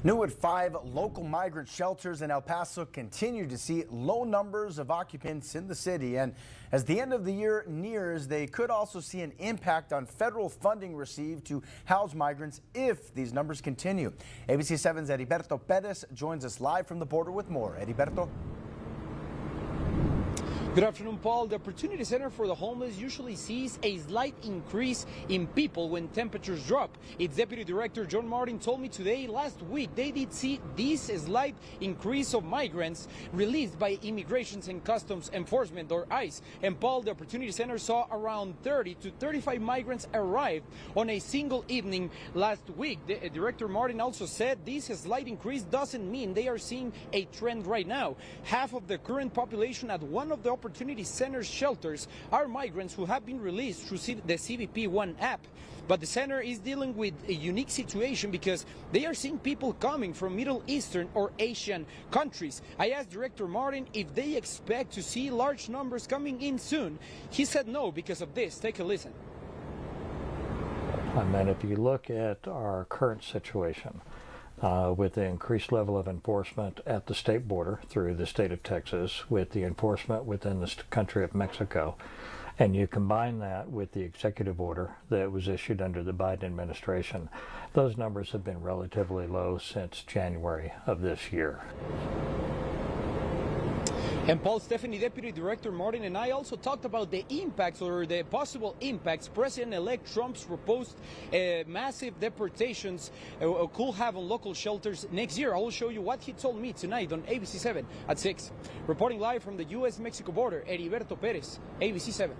New at 5 local migrant shelters in El Paso continue to see low numbers of occupants in the city. And as the end of the year nears, they could also see an impact on federal funding received to house migrants if these numbers continue. ABC 7's Heriberto Perez joins us live from the border with more. Heriberto. Good afternoon, Paul. The Opportunity Center for the Homeless usually sees a slight increase in people when temperatures drop. Its Deputy Director, John Martin, told me today last week they did see this slight increase of migrants released by Immigration and Customs Enforcement, or ICE. And Paul, the Opportunity Center saw around 30 to 35 migrants arrive on a single evening last week. The Director Martin also said this slight increase doesn't mean they are seeing a trend right now. Half of the current population at one of the Opportunity Center shelters are migrants who have been released through the CBP One app. But the center is dealing with a unique situation because they are seeing people coming from Middle Eastern or Asian countries. I asked Director Martin if they expect to see large numbers coming in soon. He said no because of this. Take a listen. And then if you look at our current situation, with the increased level of enforcement at the state border through the state of Texas, with the enforcement within the country of Mexico, and you combine that with the executive order that was issued under the Biden administration, those numbers have been relatively low since January of this year. And Paul, Stephanie, Deputy Director Martin and I also talked about the impacts or the possible impacts President-elect Trump's proposed massive deportations could have on local shelters next year. I will show you what he told me tonight on ABC 7 at 6. Reporting live from the U.S.-Mexico border, Heriberto Perez, ABC 7.